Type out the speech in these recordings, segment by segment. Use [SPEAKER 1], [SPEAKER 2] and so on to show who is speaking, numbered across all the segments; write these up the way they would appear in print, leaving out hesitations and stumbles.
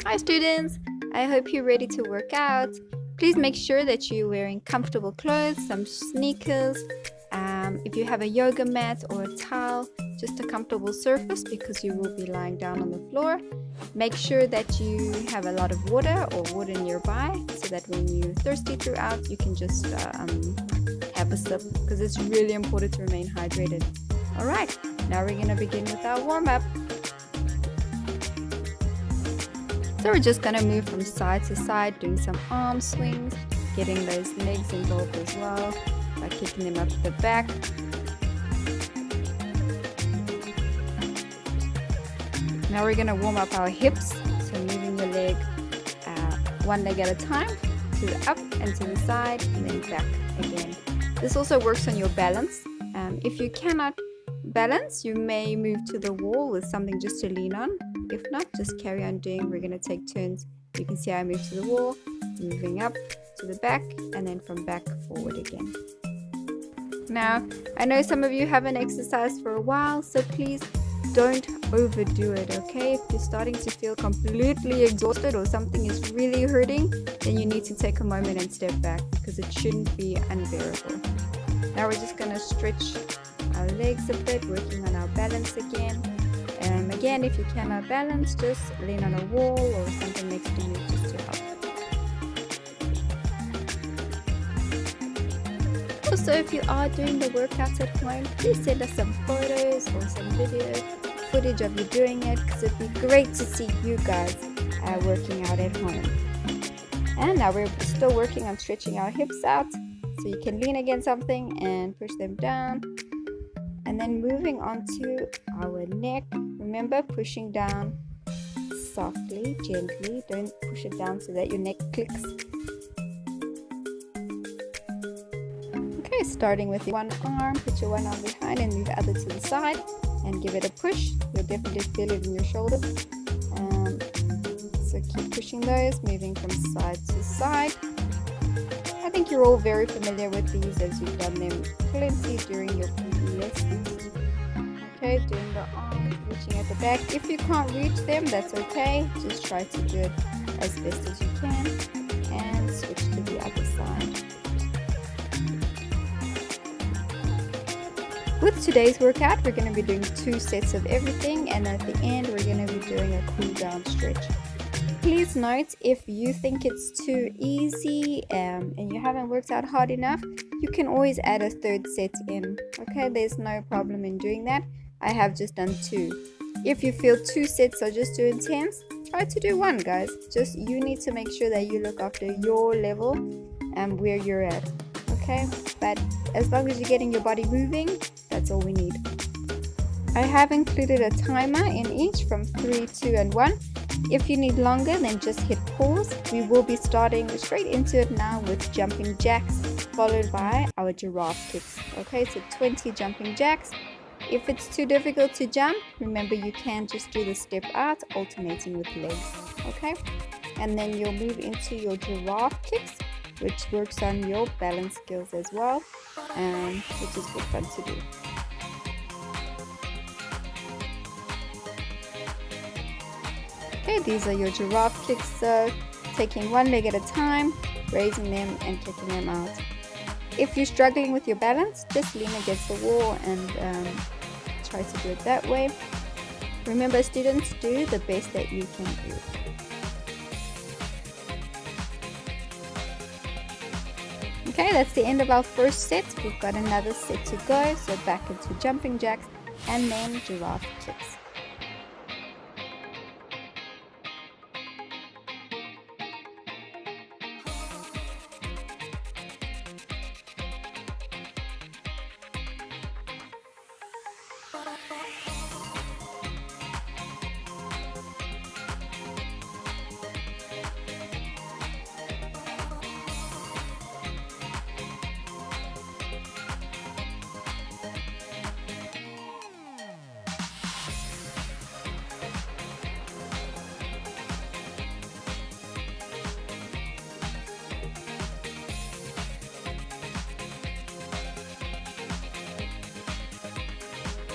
[SPEAKER 1] Hi students, I hope you're ready to work out. Please make sure that you're wearing comfortable clothes, some sneakers, if you have a yoga mat or a towel, just a comfortable surface because you will be lying down on the floor. Make sure that you have a lot of water or water nearby so that when you're thirsty throughout you can just have a sip, because it's really important to remain hydrated. Alright, now we're going to begin with our warm-up. So we're just going to move from side to side, doing some arm swings, getting those legs involved as well by kicking them up the back. Now we're going to warm up our hips, so moving the leg one leg at a time, to the up and to the side and then back again. This also works on your balance. If you cannot balance, you may move to the wall with something just to lean on. If not, just carry on doing. We're going to take turns. You can see I move to the wall, moving up to the back, and then from back forward again. Now, I know some of you haven't exercised for a while, so please don't overdo it, okay? If you're starting to feel completely exhausted or something is really hurting, then you need to take a moment and step back, because it shouldn't be unbearable. Now we're just going to stretch our legs a bit, working on our balance again. And again, if you cannot balance, just lean on a wall or something next to you just to help. Also, if you are doing the workouts at home, please send us some photos or some video footage of you doing it, because it'd be great to see you guys working out at home. And now we're still working on stretching our hips out, so you can lean against something and push them down. And then moving on to our neck. Remember, pushing down softly, gently. Don't push it down so that your neck clicks. Okay, starting with one arm, put your one arm behind and move the other to the side and give it a push. You'll definitely feel it in your shoulders. So keep pushing those, moving from side to side. I think you're all very familiar with these as you've done them plenty during your PE lessons. Okay, doing the arms, reaching at the back. If you can't reach them, that's okay. Just try to do it as best as you can. And switch to the other side. With today's workout, we're going to be doing 2 sets of everything, and at the end we're going to be doing a cool down stretch. Please note, if you think it's too easy and you haven't worked out hard enough, you can always add a 3rd set in. Okay, there's no problem in doing that. I have just done 2. If you feel 2 sets are just too intense, try to do 1, guys. Just you need to make sure that you look after your level and where you're at. Okay, but as long as you're getting your body moving, that's all we need. I have included a timer in each from 3, 2 and 1. If you need longer, then just hit pause. We will be starting straight into it now with jumping jacks, followed by our giraffe kicks. Okay, so 20 jumping jacks. If it's too difficult to jump, remember you can just do the step out, alternating with legs. Okay, and then you'll move into your giraffe kicks, which works on your balance skills as well, which is good fun to do. Okay, these are your giraffe kicks, so taking one leg at a time, raising them and kicking them out. If you're struggling with your balance, just lean against the wall and try to do it that way. Remember, students, do the best that you can do. Okay, that's the end of our first set. We've got another set to go, so back into jumping jacks and then giraffe kicks.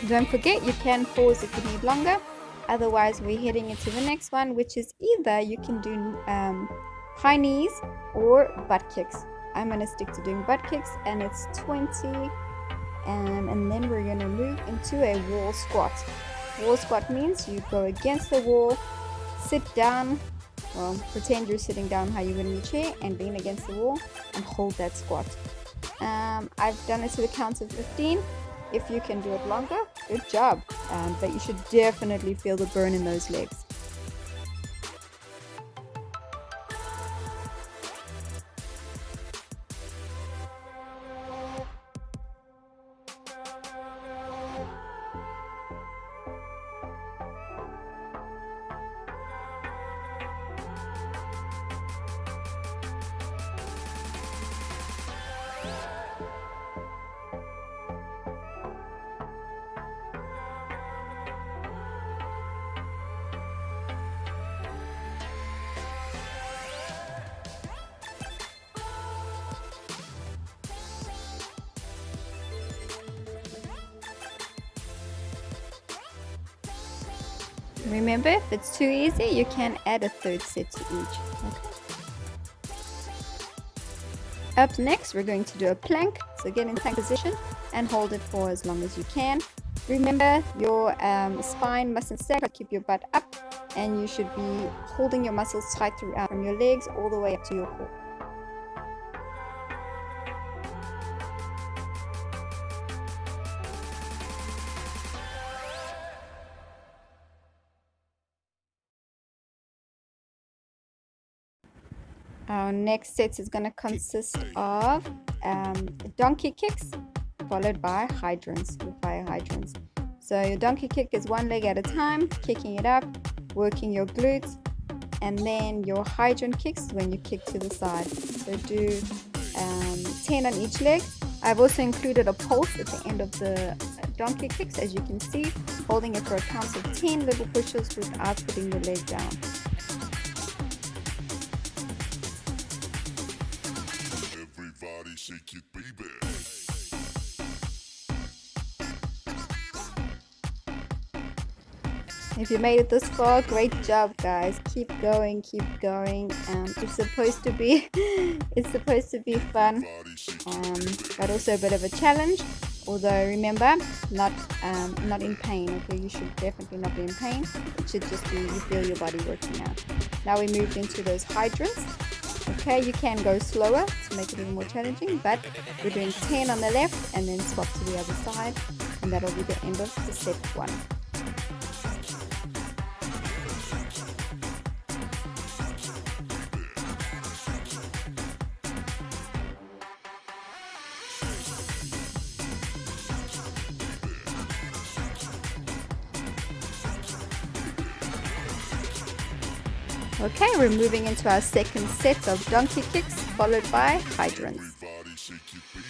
[SPEAKER 1] Don't forget, you can pause if you need longer. Otherwise, we're heading into the next one, which is either you can do high knees or butt kicks. I'm going to stick to doing butt kicks, and it's 20. And then we're going to move into a wall squat. Wall squat means you go against the wall, sit down, well, pretend you're sitting down how you would in your chair, and lean against the wall and hold that squat. I've done it to the count of 15. If you can do it longer, good job. But you should definitely feel the burn in those legs. Remember, if it's too easy, you can add a third set to each. Okay. Up next, we're going to do a plank. So get in plank position and hold it for as long as you can. Remember, your spine mustn't sag, but keep your butt up, and you should be holding your muscles tight throughout from your legs all the way up to your core. Our next set is going to consist of donkey kicks followed by hydrants, fire hydrants. So your donkey kick is one leg at a time, kicking it up, working your glutes, and then your hydrant kicks when you kick to the side. So do 10 on each leg. I've also included a pulse at the end of the donkey kicks, as you can see, holding it for a count of 10 little pushes without putting your leg down.
[SPEAKER 2] Everybody shake it, baby.
[SPEAKER 1] If you made it this far, great job, guys. Keep going, keep going. It's supposed to be fun, but also a bit of a challenge. Although remember, not in pain. Okay, you should definitely not be in pain. It should just be you feel your body working out. Now we moved into those hydrants. Okay, you can go slower to make it even more challenging, but we're doing 10 on the left and then swap to the other side, and that'll be the end of the set 1. Okay, we're moving into our second set of donkey kicks, followed by hydrants.
[SPEAKER 2] Everybody shake it, baby.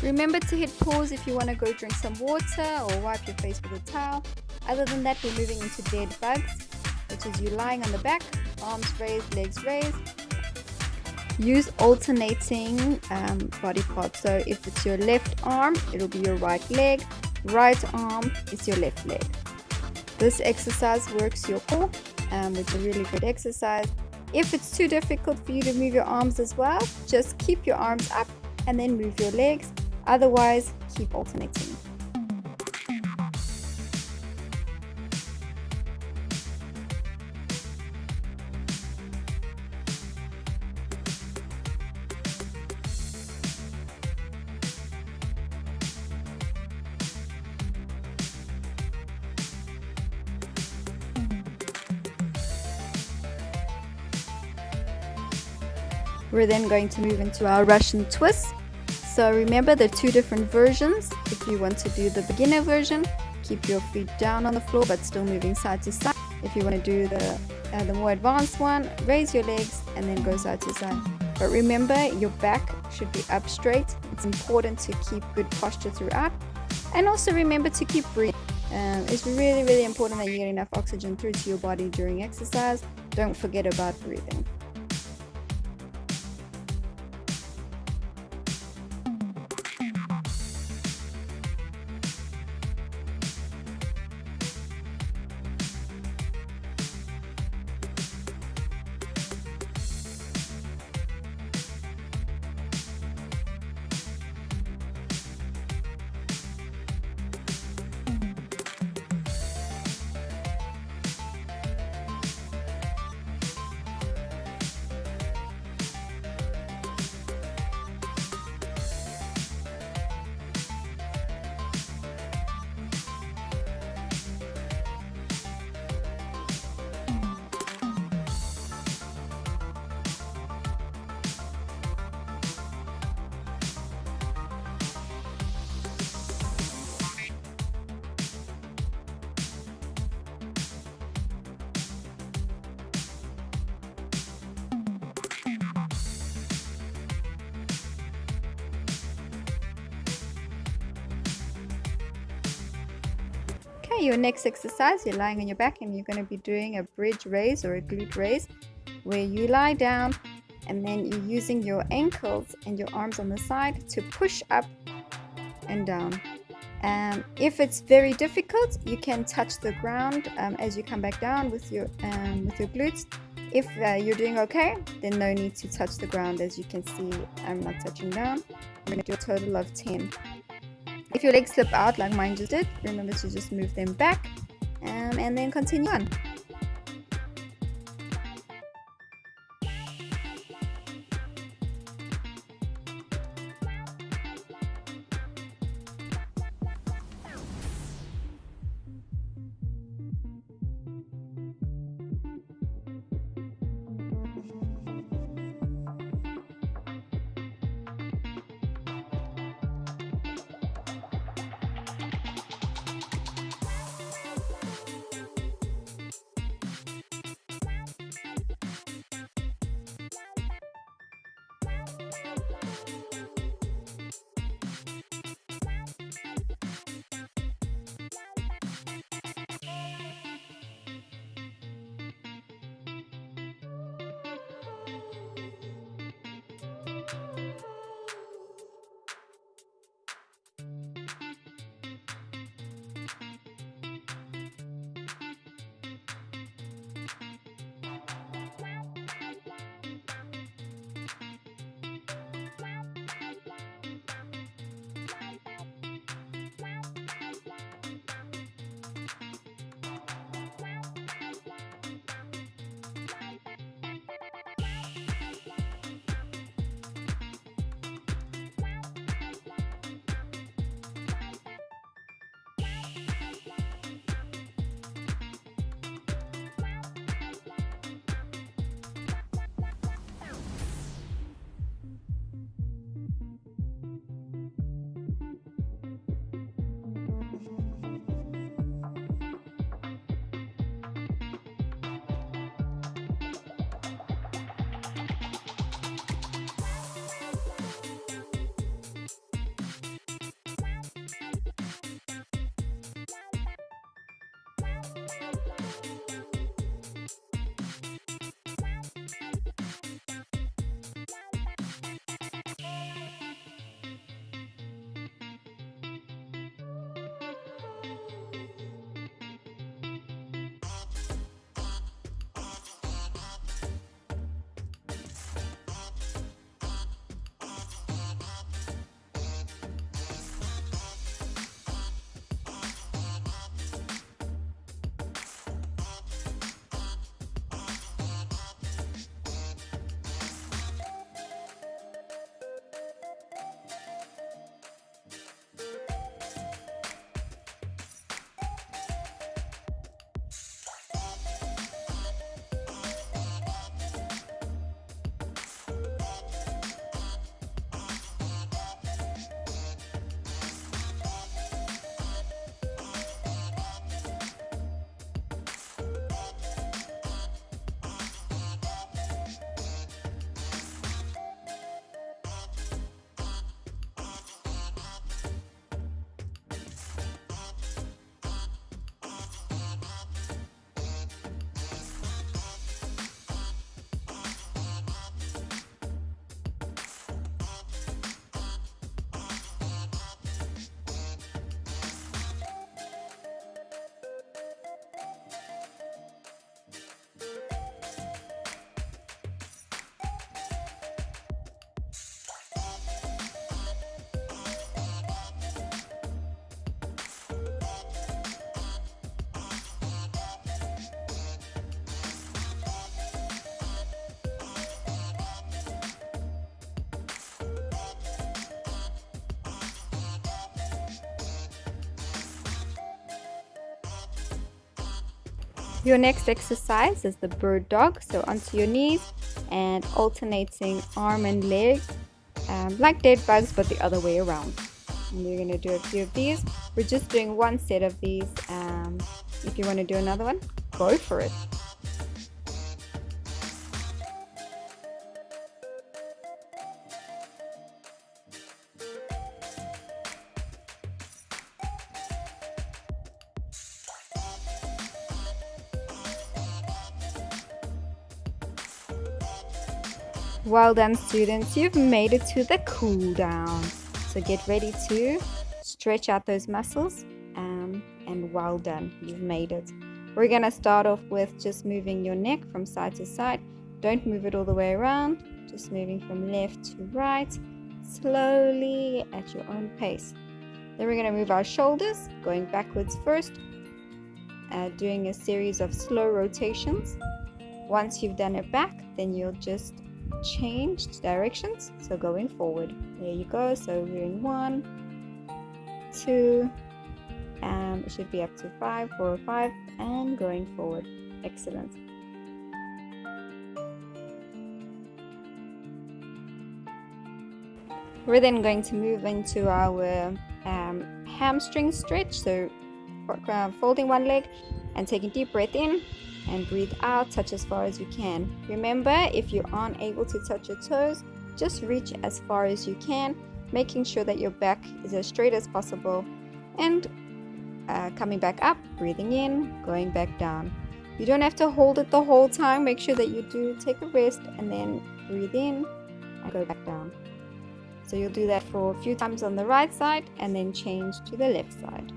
[SPEAKER 1] Remember to hit pause if you want to go drink some water or wipe your face with a towel. Other than that, we're moving into dead bugs, which is you lying on the back, arms raised, legs raised. Use alternating body parts. So if it's your left arm, it'll be your right leg. Right arm is your left leg. This exercise works your core, it's a really good exercise. If it's too difficult for you to move your arms as well, just keep your arms up and then move your legs. Otherwise, keep alternating. We're then going to move into our Russian twist. So remember the two different versions. If you want to do the beginner version, keep your feet down on the floor but still moving side to side. If you want to do the more advanced one, raise your legs and then go side to side. But remember, your back should be up straight. It's important to keep good posture throughout. And also remember to keep breathing. It's really, really important that you get enough oxygen through to your body during exercise. Don't forget about breathing. Okay, your next exercise, you're lying on your back and you're going to be doing a bridge raise or a glute raise where you lie down and then you're using your ankles and your arms on the side to push up and down. If it's very difficult, you can touch the ground as you come back down with your glutes. If you're doing okay, then no need to touch the ground. As you can see, I'm not touching down. I'm going to do a total of 10. If your legs slip out like mine just did, remember to just move them back and then continue on. Your next exercise is the bird dog. So onto your knees and alternating arm and leg, like dead bugs, but the other way around. And we're going to do a few of these. We're just doing one set of these. If you want to do another one, go for it. Well done, students. You've made it to the cool down. So get ready to stretch out those muscles, and well done. You've made it. We're going to start off with just moving your neck from side to side. Don't move it all the way around. Just moving from left to right, slowly at your own pace. Then we're going to move our shoulders, going backwards first, doing a series of slow rotations. Once you've done it back, then you'll just change directions, so going forward. There you go. So we're in 1, 2, it should be up to 5, 4 or 5, and going forward. Excellent. We're then going to move into our hamstring stretch. So folding one leg and taking deep breath in and breathe out, touch as far as you can. Remember, if you aren't able to touch your toes, just reach as far as you can, making sure that your back is as straight as possible, and coming back up, breathing in, going back down. You don't have to hold it the whole time. Make sure that you do take a rest and then breathe in and go back down. So you'll do that for a few times on the right side and then change to the left side.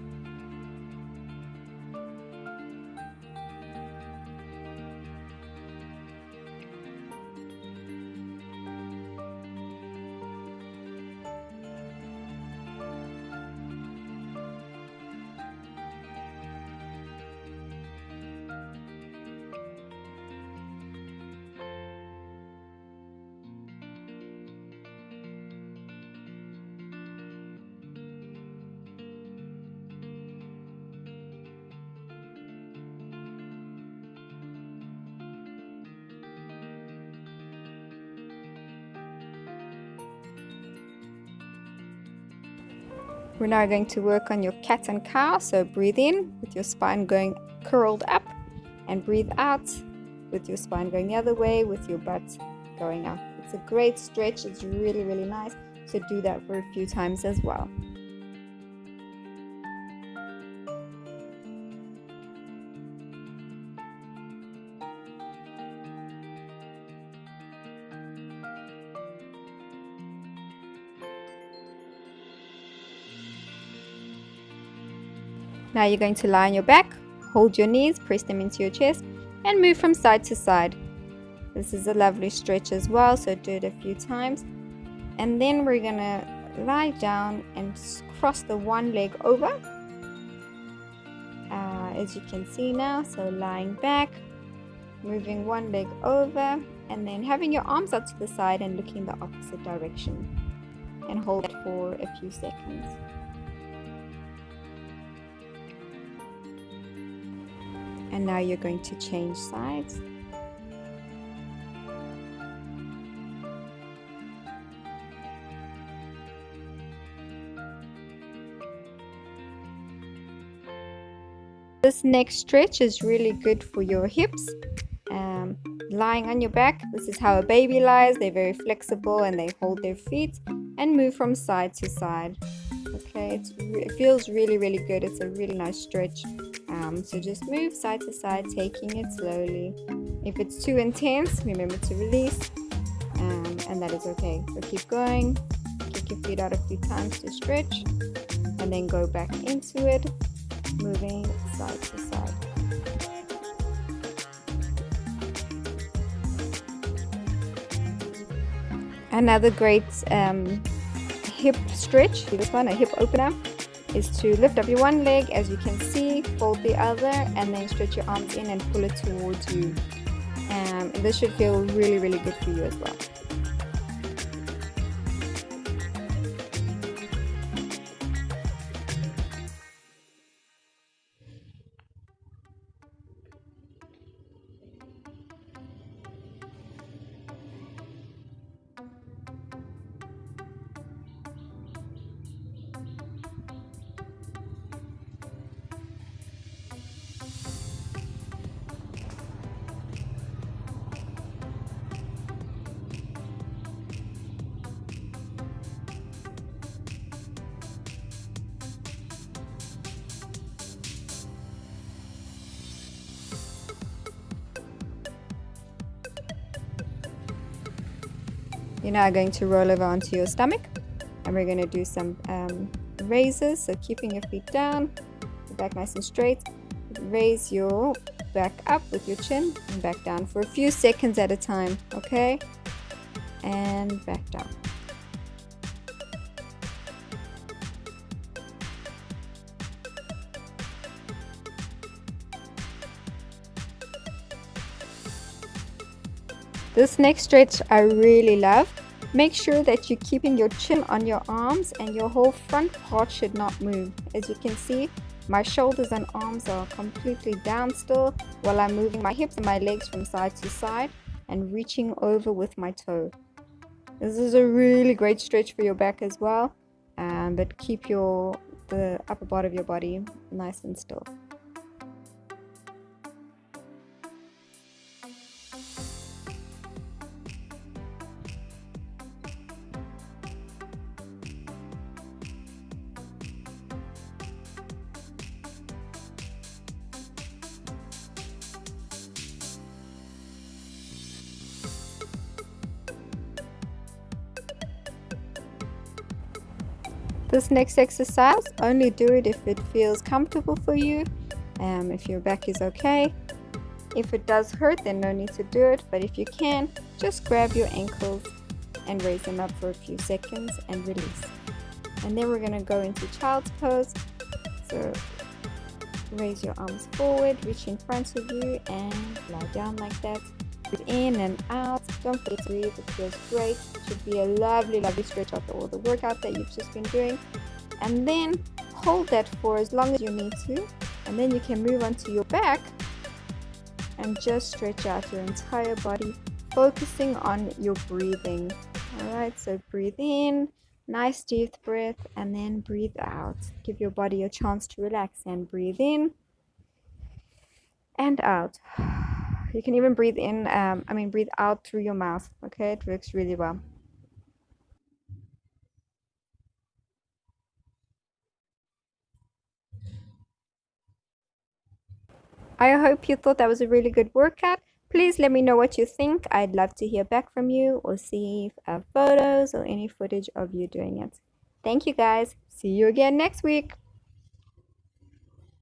[SPEAKER 1] We're now going to work on your cat and cow. So breathe in with your spine going curled up, and breathe out with your spine going the other way with your butt going up. It's a great stretch. It's really, really nice. So do that for a few times as well. Now you're going to lie on your back, hold your knees, press them into your chest, and move from side to side. This is a lovely stretch as well, so do it a few times. And then we're going to lie down and cross the one leg over, as you can see now. So lying back, moving one leg over, and then having your arms out to the side and looking the opposite direction. And hold it for a few seconds. And now you're going to change sides. This next stretch is really good for your hips. Lying on your back, this is how a baby lies. They're very flexible and they hold their feet and move from side to side. Okay, it feels really, really good. It's a really nice stretch. So just move side to side, taking it slowly. If it's too intense, remember to release, and that is okay. So keep going, kick your feet out a few times to stretch, and then go back into it, moving side to side. Another great hip stretch, this one, a hip opener, is to lift up your one leg, as you can see, fold the other, and then stretch your arms in and pull it towards you. And this should feel really, really good for you as well. You're now going to roll over onto your stomach, and we're going to do some raises. So keeping your feet down, your back nice and straight. Raise your back up with your chin and back down for a few seconds at a time, okay? And back down. This next stretch I really love. Make sure that you're keeping your chin on your arms and your whole front part should not move. As you can see, my shoulders and arms are completely down still while I'm moving my hips and my legs from side to side and reaching over with my toe. This is a really great stretch for your back as well, but keep the upper part of your body nice and still. This next exercise, only do it if it feels comfortable for you, if your back is okay. If it does hurt, then no need to do it, but if you can, just grab your ankles and raise them up for a few seconds and release. And then we're going to go into child's pose. So raise your arms forward, reach in front of you and lie down like that. Breathe in and out. Don't forget to breathe. It feels great. It should be a lovely, lovely stretch after all the workout that you've just been doing. And then hold that for as long as you need to. And then you can move onto your back and just stretch out your entire body, focusing on your breathing. Alright, so breathe in, nice deep breath, and then breathe out. Give your body a chance to relax and breathe in and out. You can even breathe in, breathe out through your mouth. Okay, it works really well. I hope you thought that was a really good workout. Please let me know what you think. I'd love to hear back from you or see photos or any footage of you doing it. Thank you guys. See you again next week.